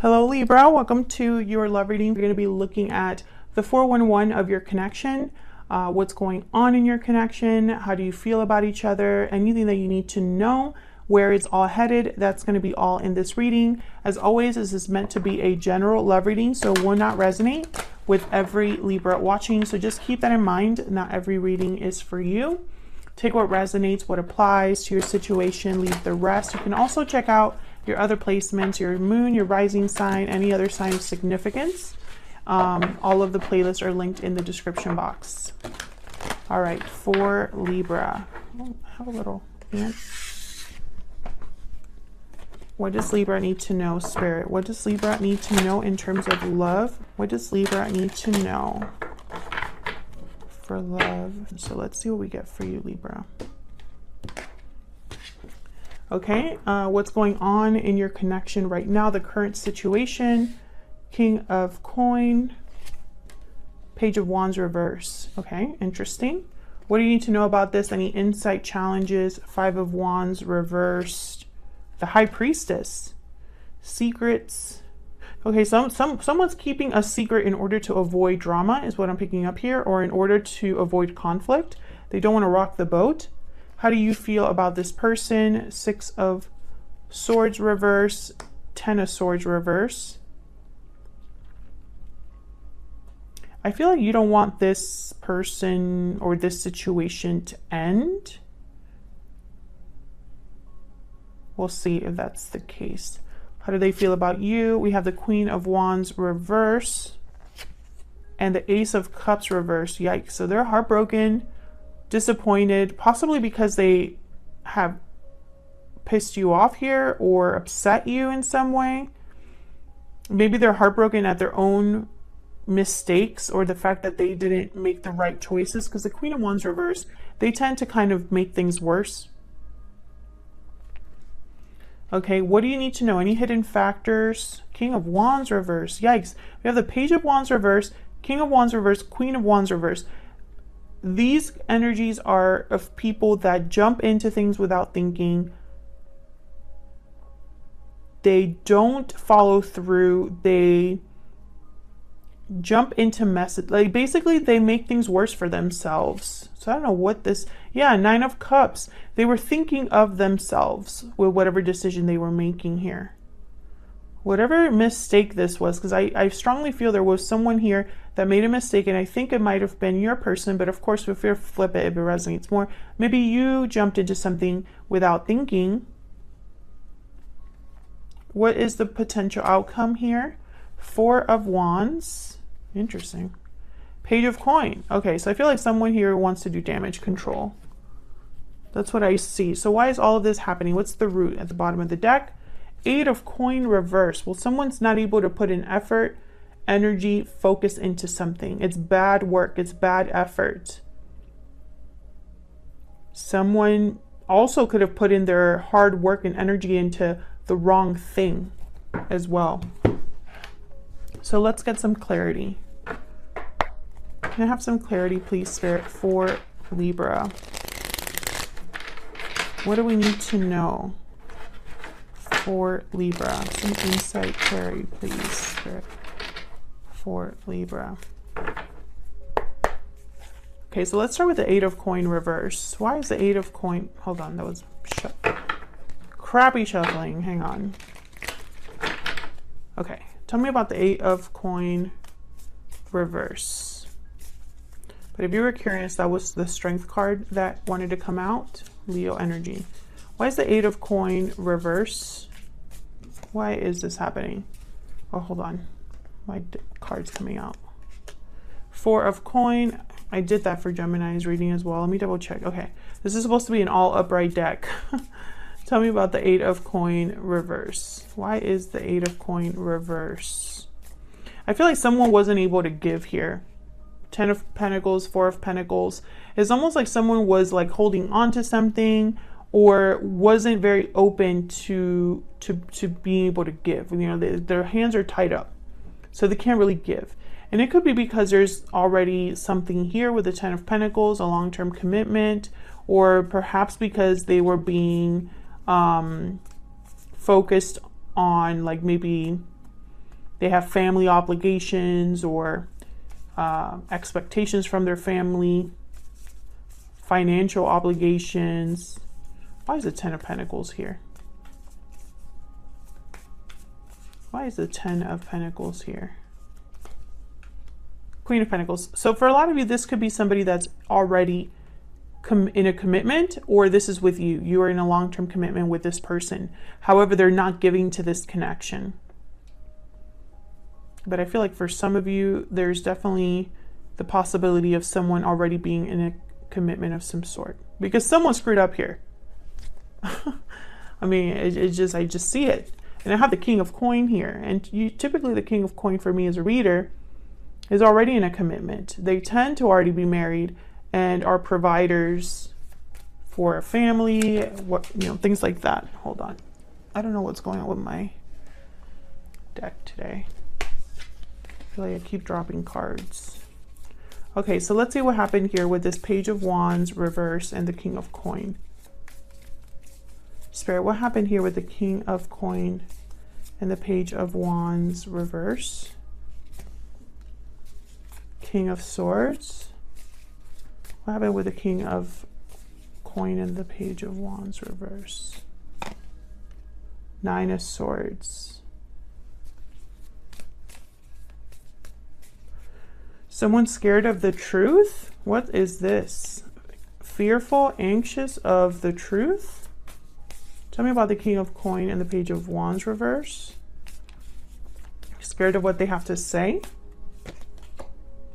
Hello Libra, welcome to your love reading. We're going to be looking at the 411 of your connection, what's going on in your connection, how do you feel about each other, anything that you need to know, where it's all headed. That's going to be all in this reading. As always, this is meant to be a general love reading, so it will not resonate with every Libra watching. So just keep that in mind. Not every reading is for you. Take what resonates, what applies to your situation, leave the rest. You can also check out your other placements, your moon, your rising sign, any other sign of significance. All of the playlists are linked in the description box. All right, for Libra. Oh, I have a little ant. What does Libra need to know, Spirit? What does Libra need to know in terms of love? What does Libra need to know for love? So let's see what we get for you, Libra. Okay, what's going on in your connection right now, the current situation, King of Coin, Page of Wands reverse. Okay, interesting. What do you need to know about this? Any insight, challenges? Five of Wands reversed, the High Priestess, secrets. Okay, someone's keeping a secret in order to avoid drama is what I'm picking up here, or in order to avoid conflict. They don't want to rock the boat. How do you feel about this person? Six of Swords reverse, Ten of Swords reverse. I feel like you don't want this person or this situation to end. We'll see if that's the case. How do they feel about you? We have the Queen of Wands reverse and the Ace of Cups reverse. Yikes. So they're heartbroken, disappointed, possibly because they have pissed you off here or upset you in some way. Maybe they're heartbroken at their own mistakes or the fact that they didn't make the right choices, because the Queen of Wands reverse, they tend to kind of make things worse. Okay, what do you need to know? Any hidden factors? King of Wands reverse. Yikes. We have the Page of Wands reverse, King of Wands reverse, Queen of Wands reverse. These energies are of people that jump into things without thinking. They don't follow through. They jump into messes. Like basically they make things worse for themselves. So I don't know what this, yeah, Nine of Cups. They were thinking of themselves with whatever decision they were making here. Whatever mistake this was, because I strongly feel there was someone here that made a mistake, and I think it might have been your person, but of course if you flip it, if it resonates more, maybe you jumped into something without thinking. What is the potential outcome here? Four of Wands. Interesting. Page of Coin. Okay, so I feel like someone here wants to do damage control. That's what I see. So why is all of this happening? What's the root at the bottom of the deck? Eight of Coin reverse. Well, someone's not able to put in effort, energy, focus into something. It's bad work. It's bad effort. Someone also could have put in their hard work and energy into the wrong thing as well. So let's get some clarity. Can I have some clarity, please, Spirit, for Libra? What do we need to know for Libra? Some insight, clarity, please, Spirit, for Libra. Okay, so let's start with the Eight of Coin reverse. Why is the Eight of Coin? Hold on, that was crappy shuffling. Hang on. Okay, tell me about the Eight of Coin reverse. But if you were curious, that was the Strength card that wanted to come out. Leo energy. Why is the Eight of Coin reverse? Why is this happening? Oh, hold on. My card's coming out. Four of Coin. I did that for Gemini's reading as well. Let me double check. Okay. This is supposed to be an all upright deck. Tell me about the Eight of Coin reverse. Why is the Eight of Coin reverse? I feel like someone wasn't able to give here. Ten of Pentacles, Four of Pentacles. It's almost like someone was like holding on to something or wasn't very open to being able to give. You know, their hands are tied up, so they can't really give. And it could be because there's already something here with the Ten of Pentacles, a long-term commitment, or perhaps because they were being focused on like maybe they have family obligations or expectations from their family, financial obligations. Why is the Ten of Pentacles here? Why is the Ten of Pentacles here? Queen of Pentacles. So for a lot of you, this could be somebody that's already in a commitment, or this is with you. You are in a long-term commitment with this person. However, they're not giving to this connection. But I feel like for some of you, there's definitely the possibility of someone already being in a commitment of some sort, because someone screwed up here. I mean, I just see it. And I have the King of Coin here. And typically the King of Coin for me as a reader is already in a commitment. They tend to already be married and are providers for a family, things like that. Hold on. I don't know what's going on with my deck today. I feel like I keep dropping cards. Okay, so let's see what happened here with this Page of Wands reverse and the King of Coin. Spirit, what happened here with the King of Coin and the Page of Wands reverse? King of Swords. What happened with the King of Coin and the Page of Wands reverse? Nine of Swords. Someone scared of the truth? What is this? Fearful, anxious of the truth? Tell me about the King of Coin and the Page of Wands reverse. Scared of what they have to say?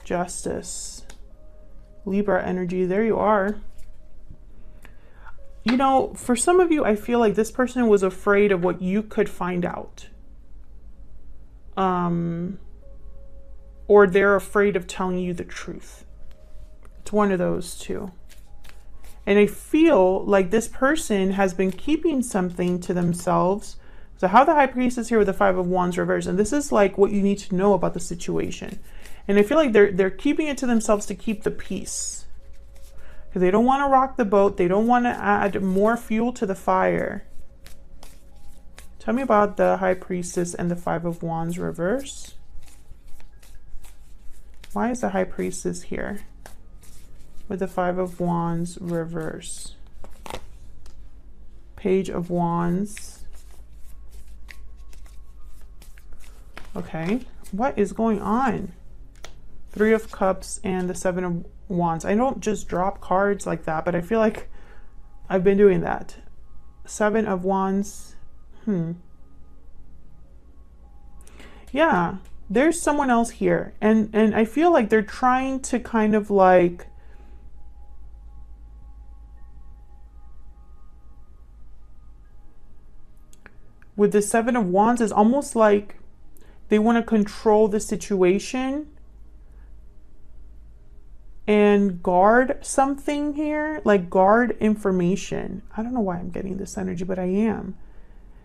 Justice. Libra energy, there you are. You know, for some of you, I feel like this person was afraid of what you could find out. Or they're afraid of telling you the truth. It's one of those two. And I feel like this person has been keeping something to themselves. So how the High Priestess here with the Five of Wands reverse. And this is like what you need to know about the situation. And I feel like they're keeping it to themselves to keep the peace. Because they don't want to rock the boat. They don't want to add more fuel to the fire. Tell me about the High Priestess and the Five of Wands reverse. Why is the High Priestess here with the Five of Wands reverse? Page of Wands. Okay, what is going on? Three of Cups and the Seven of Wands. I don't just drop cards like that, but I feel like I've been doing that. Seven of Wands. Yeah, there's someone else here. And I feel like they're trying to kind of like with the Seven of Wands, is almost like they want to control the situation and guard something here, like guard information. I don't know why I'm getting this energy, but I am.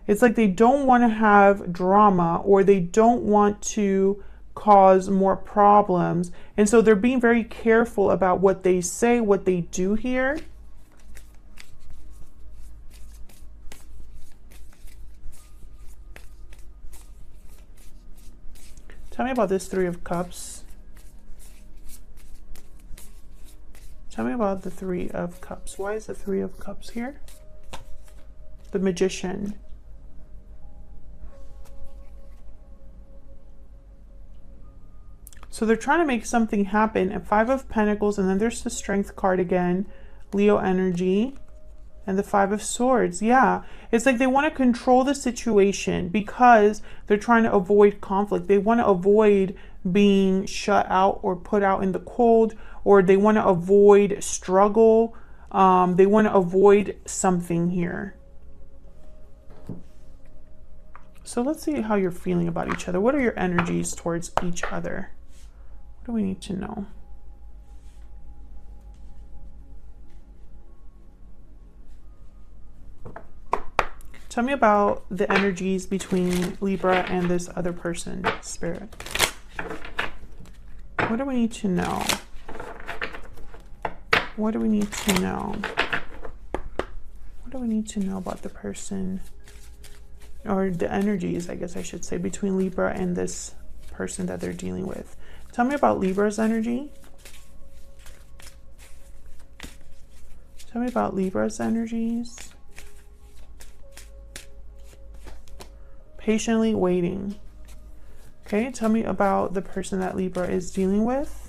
It's like they don't want to have drama, or they don't want to cause more problems. And so they're being very careful about what they say, what they do here. Tell me about this Three of Cups. Tell me about the Three of Cups. Why is the Three of Cups here? The Magician. So they're trying to make something happen. And Five of Pentacles, and then there's the Strength card again. Leo energy. And the Five of Swords. Yeah, it's like they want to control the situation because they're trying to avoid conflict. They want to avoid being shut out or put out in the cold, or they want to avoid struggle. They want to avoid something here. So let's see how you're feeling about each other. What are your energies towards each other? What do we need to know? Tell me about the energies between Libra and this other person, Spirit. What do we need to know? What do we need to know? What do we need to know about the person or the energies, I guess I should say, between Libra and this person that they're dealing with. Tell me about Libra's energy. Tell me about Libra's energies. Patiently waiting. Okay, tell me about the person that Libra is dealing with.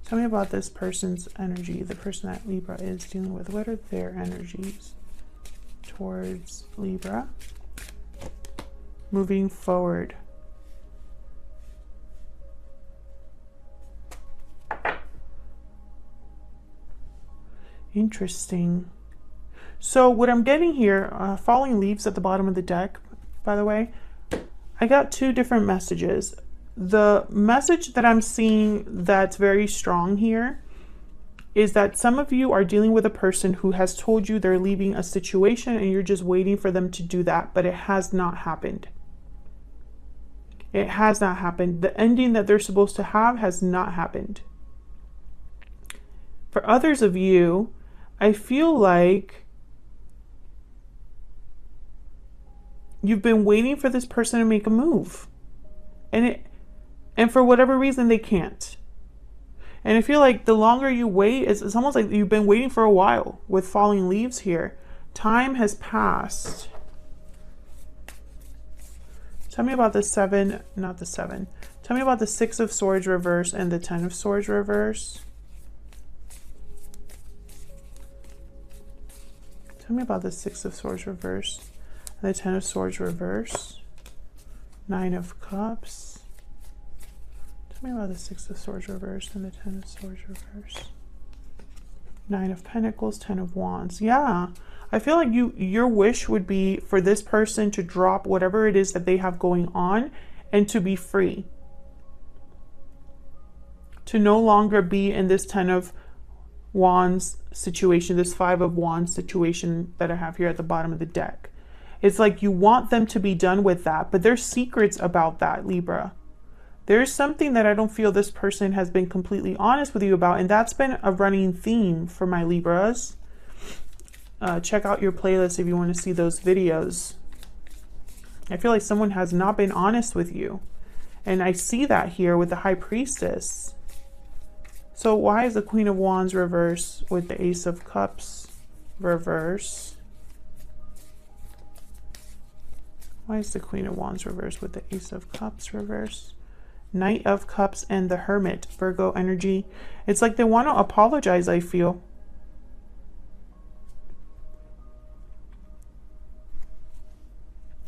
Tell me about this person's energy, the person that Libra is dealing with. What are their energies towards Libra? Moving forward. Interesting. So what I'm getting here, falling leaves at the bottom of the deck, by the way, I got two different messages. The message that I'm seeing that's very strong here is that some of you are dealing with a person who has told you they're leaving a situation and you're just waiting for them to do that, but it has not happened. It has not happened. The ending that they're supposed to have has not happened. For others of you, I feel like you've been waiting for this person to make a move. And for whatever reason, they can't. And I feel like the longer you wait, it's almost like you've been waiting for a while with falling leaves here. Time has passed. Tell me about the seven, not the seven. Tell me about the Six of Swords reverse and the Ten of Swords reverse. Tell me about the Six of Swords reverse and the Ten of Swords reverse. Nine of Cups. Tell me about the Six of Swords reverse and the Ten of Swords reverse. Nine of Pentacles, Ten of Wands. Yeah, I feel like your wish would be for this person to drop whatever it is that they have going on and to be free. To no longer be in this Ten of Wands situation, this Five of Wands situation that I have here at the bottom of the deck. It's like you want them to be done with that, but there's secrets about that, Libra. There's something that I don't feel this person has been completely honest with you about, and that's been a running theme for my Libras. Check out your playlist if you want to see those videos. I feel like someone has not been honest with you, and I see that here with the High Priestess. So why is the Queen of Wands reverse with the Ace of Cups reverse? Why is the Queen of Wands reverse with the Ace of Cups reverse? Knight of Cups and the Hermit, Virgo energy. It's like they want to apologize, I feel.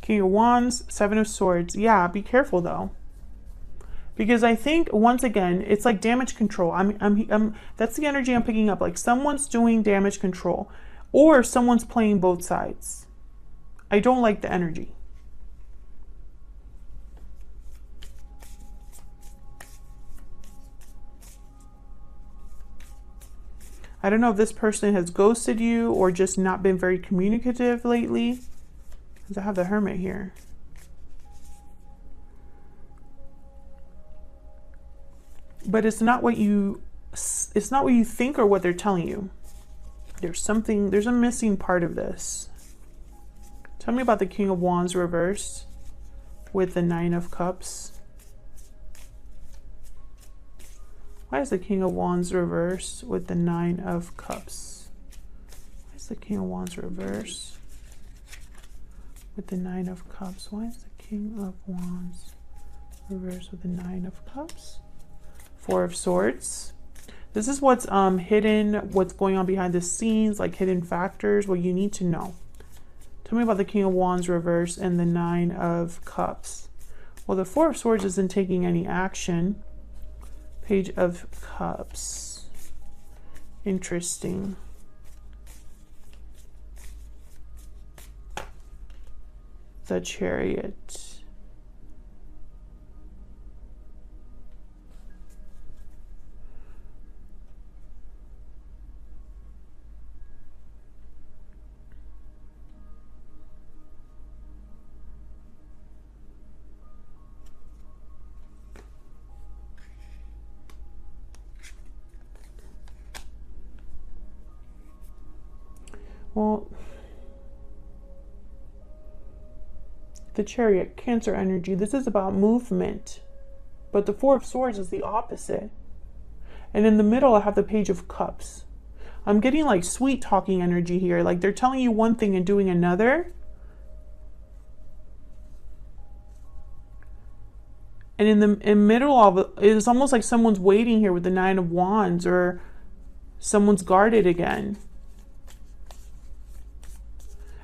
King of Wands, Seven of Swords. Yeah, be careful though. Because I think, once again, it's like damage control. That's the energy I'm picking up. Like someone's doing damage control or someone's playing both sides. I don't like the energy. I don't know if this person has ghosted you or just not been very communicative lately. Because I have the Hermit here. But it's not what you think or what they're telling you. There's a missing part of this. Tell me about the King of Wands reverse with the Nine of Cups. Why is the King of Wands reverse with the Nine of Cups? Why is the King of Wands reverse with the Nine of Cups? Why is the King of Wands reverse with the Nine of Cups? Four of Swords. This is what's hidden, what's going on behind the scenes, like hidden factors, what you need to know. Tell me about the King of Wands reverse and the Nine of Cups. Well, the Four of Swords isn't taking any action. Page of Cups. Interesting. The Chariot. Well, the Chariot, Cancer energy. This is about movement. But the Four of Swords is the opposite. And in the middle, I have the Page of Cups. I'm getting like sweet talking energy here. Like they're telling you one thing and doing another. And in the middle of it, it's almost like someone's waiting here with the Nine of Wands, or someone's guarded again.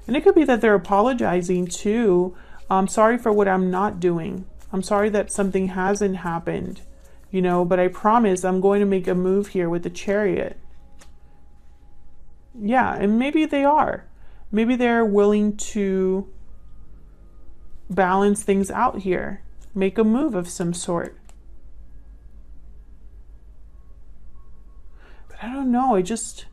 And it could be that they're apologizing too. I'm sorry for what I'm not doing. I'm sorry that something hasn't happened, you know, but I promise I'm going to make a move here with the Chariot. Yeah, and maybe they are. Maybe they're willing to balance things out here. Make a move of some sort. But I don't know. I don't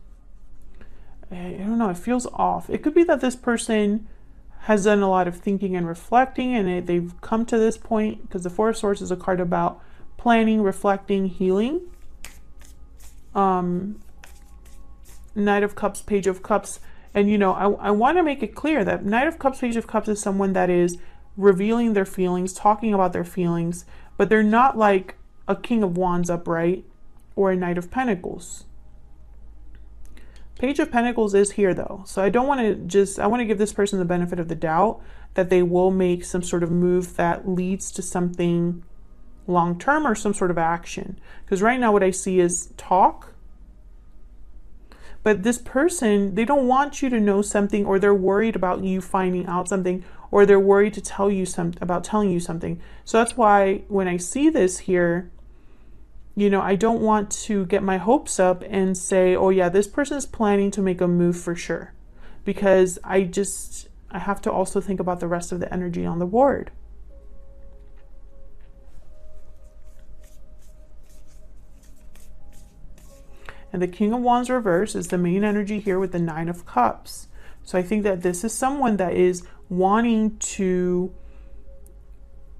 know. It feels off. It could be that this person has done a lot of thinking and reflecting, and they've come to this point, because the Four of Swords is a card about planning, reflecting, healing. Knight of Cups, Page of Cups. And, you know, I want to make it clear that Knight of Cups, Page of Cups is someone that is revealing their feelings, talking about their feelings, but they're not like a King of Wands upright or a Knight of Pentacles. Page of Pentacles is here though. So I don't want to I want to give this person the benefit of the doubt that they will make some sort of move that leads to something long-term or some sort of action. Because right now what I see is talk. But this person, they don't want you to know something, or they're worried about you finding out something, or they're worried to tell you about telling you something. So that's why when I see this here, you know, I don't want to get my hopes up and say, oh yeah, this person is planning to make a move for sure. Because I have to also think about the rest of the energy on the board. And the King of Wands reverse is the main energy here with the Nine of Cups. So I think that this is someone that is wanting to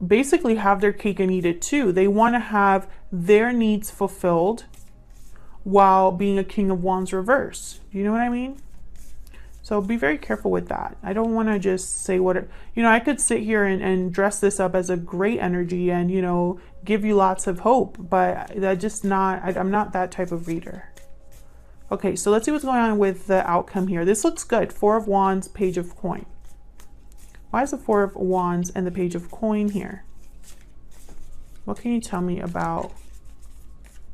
basically have their cake and eat it too. They want to have their needs fulfilled while being a King of Wands reverse. You know what I mean? So be very careful with that. I don't want to just say you know, I could sit here and dress this up as a great energy and, you know, give you lots of hope, but I'm not that type of reader. Okay, so let's see what's going on with the outcome here. This looks good. Four of Wands, Page of Coin. Why is the Four of Wands and the Page of Coin here? What can you tell me about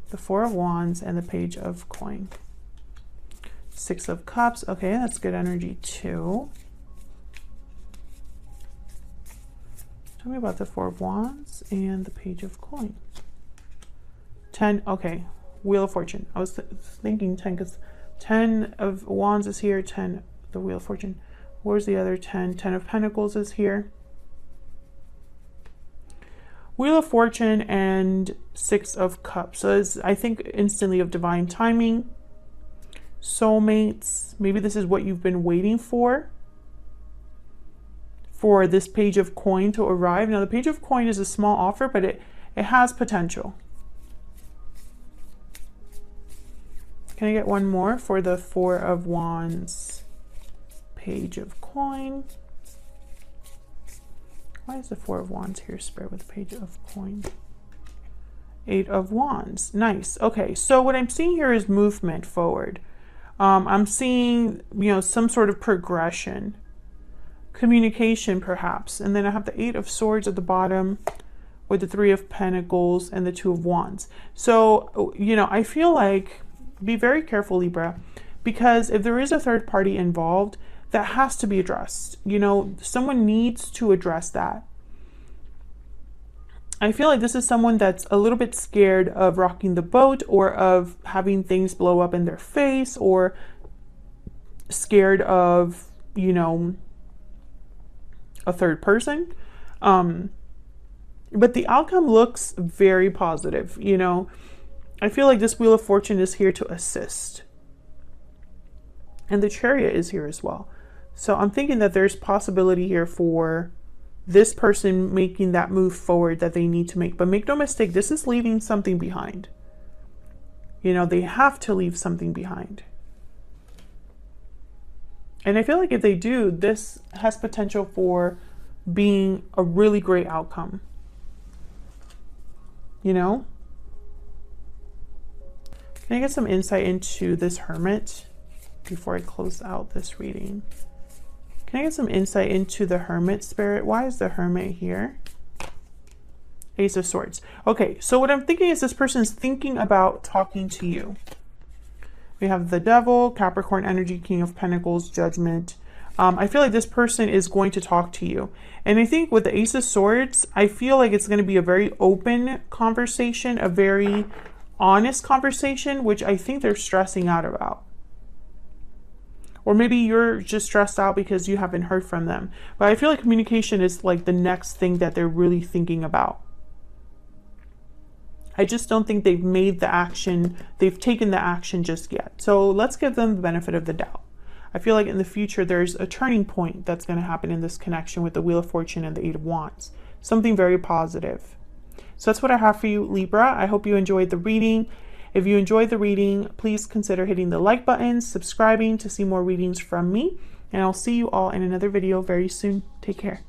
the Four of Wands and the Page of Coin? Six of Cups. Okay, that's good energy too. Tell me about the Four of Wands and the Page of Coin. 10. Okay, Wheel of Fortune. I was thinking 10 because 10 of Wands is here. 10, the Wheel of Fortune. Where's the other 10? 10 of Pentacles is here. Wheel of Fortune and Six of Cups. So it's, I think, instantly of divine timing. Soulmates. Maybe this is what you've been waiting for this Page of Coin to arrive. Now the Page of Coin is a small offer, but it has potential. Can I get one more for the Four of Wands, Page of Coin? Why is the Four of Wands here spread with the Page of Coin? Eight of Wands. Nice. Okay, so what I'm seeing here is movement forward. I'm seeing, you know, some sort of progression, communication perhaps. And then I have the Eight of Swords at the bottom with the Three of Pentacles and the Two of Wands. So, you know, I feel like be very careful, Libra, because if there is a third party involved, that has to be addressed. You know, someone needs to address that. I feel like this is someone that's a little bit scared of rocking the boat, or of having things blow up in their face, or scared of, you know, a third person. But the outcome looks very positive, you know. I feel like this Wheel of Fortune is here to assist. And the Chariot is here as well. So I'm thinking that there's possibility here for this person making that move forward that they need to make. But make no mistake, this is leaving something behind. You know, they have to leave something behind. And I feel like if they do, this has potential for being a really great outcome. You know? Can I get some insight into this Hermit before I close out this reading? Can I get some insight into the Hermit, Spirit? Why is the Hermit here? Ace of Swords. Okay, so what I'm thinking is this person is thinking about talking to you. We have the Devil, Capricorn energy, King of Pentacles, Judgment. I feel like this person is going to talk to you. And I think with the Ace of Swords, I feel like it's going to be a very open conversation, a very honest conversation, which I think they're stressing out about. Or maybe you're just stressed out because you haven't heard from them. But I feel like communication is like the next thing that they're really thinking about. I just don't think they've made the action, they've taken the action just yet. So let's give them the benefit of the doubt. I feel like in the future, there's a turning point that's going to happen in this connection with the Wheel of Fortune and the Eight of Wands. Something very positive. So that's what I have for you, Libra. I hope you enjoyed the reading. If you enjoyed the reading, please consider hitting the like button, subscribing to see more readings from me, and I'll see you all in another video very soon. Take care.